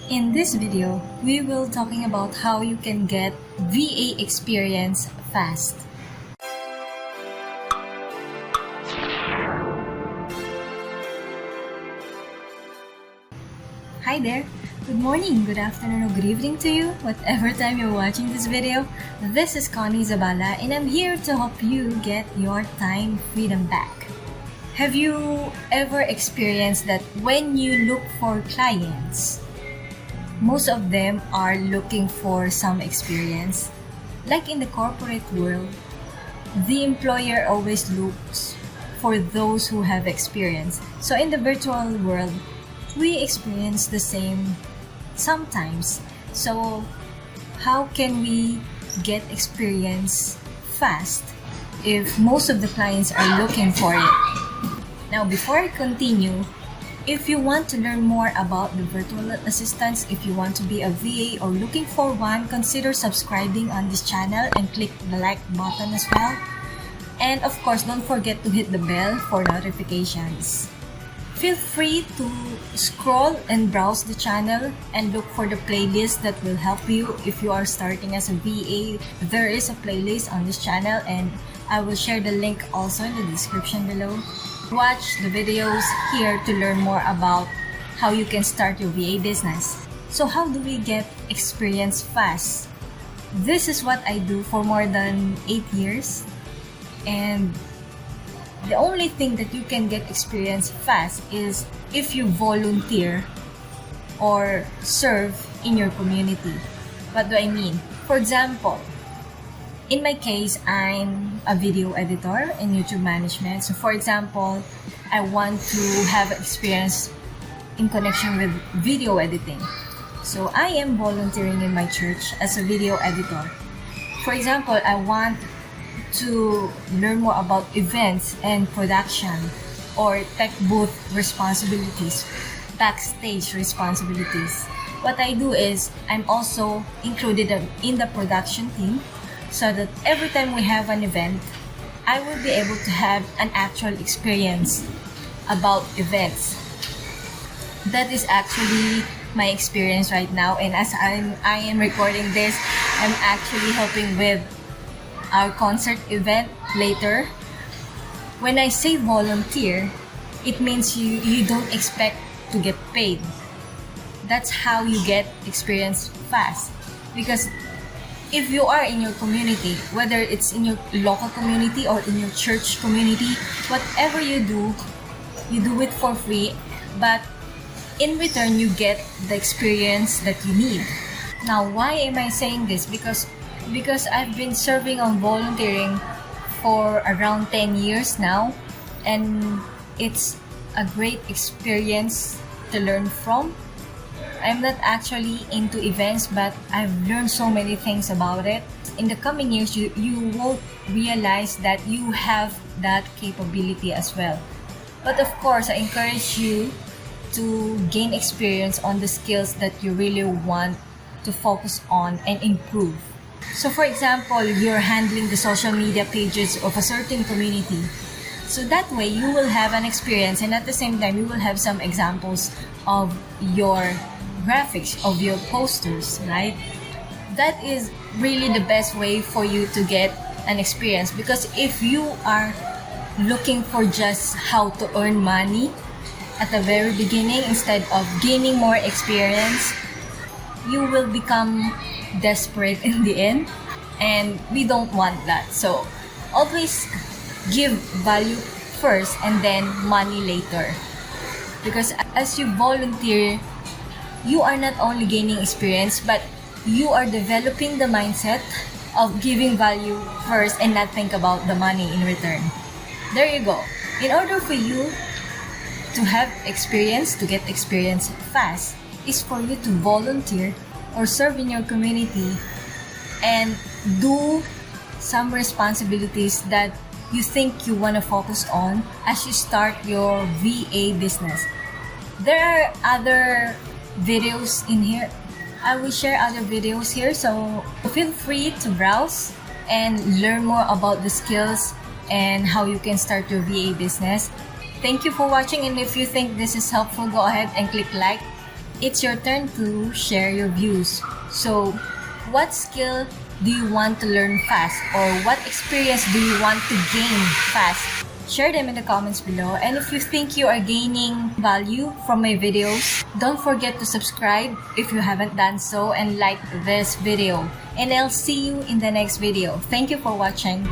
In this video, we will talking about how you can get VA experience fast. Hi there! Good morning, good afternoon, or good evening to you, whatever time you're watching this video. This is Connie Zabala and I'm here to help you get your time freedom back. Have you ever experienced that when you look for clients, most of them are looking for some experience? Like in the corporate world, the employer always looks for those who have experience. So in the virtual world, we experience the same sometimes. So how can we get experience fast if most of the clients are looking for it? Now, before I continue, if you want to learn more about the virtual assistants, if you want to be a VA or looking for one, consider subscribing on this channel and click the like button as well. And of course, don't forget to hit the bell for notifications. Feel free to scroll and browse the channel and look for the playlist that will help you if you are starting as a VA. There is a playlist on this channel and I will share the link also in the description below. Watch the videos here to learn more about how you can start your VA business. So how do we get experience fast? This is what I do for more than 8 years. And the only thing that you can get experience fast is if you volunteer or serve in your community. What do I mean? For example, in my case, I'm a video editor in YouTube management. So for example, I want to have experience in connection with video editing. So I am volunteering in my church as a video editor. For example, I want to learn more about events and production or tech booth responsibilities, backstage responsibilities. What I do is I'm also included in the production team, so that every time we have an event, I will be able to have an actual experience about events. That is actually my experience right now, and as I am recording this, I'm actually helping with our concert event later. When I say volunteer, it means you don't expect to get paid. That's how you get experience fast. Because if you are in your community, whether it's in your local community or in your church community, whatever you do it for free, but in return you get the experience that you need. Now, why am I saying this? Because I've been serving on volunteering for around 10 years now, and it's a great experience to learn from. I'm not actually into events, but I've learned so many things about it. In the coming years, you won't realize that you have that capability as well. But of course, I encourage you to gain experience on the skills that you really want to focus on and improve. So for example, you're handling the social media pages of a certain community. So that way, you will have an experience, and at the same time, you will have some examples of your graphics, of your posters, right? That is really the best way for you to get an experience, because if you are looking for just how to earn money at the very beginning instead of gaining more experience, you will become desperate in the end, and we don't want that. So always give value first and then money later, because as you volunteer, you are not only gaining experience, but you are developing the mindset of giving value first and not think about the money in return. There you go. In order for you to have experience, to get experience fast, is for you to volunteer or serve in your community and do some responsibilities that you think you want to focus on as you start your VA business. There are other videos in here. I will share other videos here, so feel free to browse and learn more about the skills and how you can start your VA business. Thank you for watching, and if you think this is helpful, go ahead and click like it's your turn to share your views. So, what skill do you want to learn fast, or what experience do you want to gain fast? Share them in the comments below, and if you think you are gaining value from my videos, don't forget to subscribe if you haven't done so, and like this video. And I'll see you in the next video. Thank you for watching.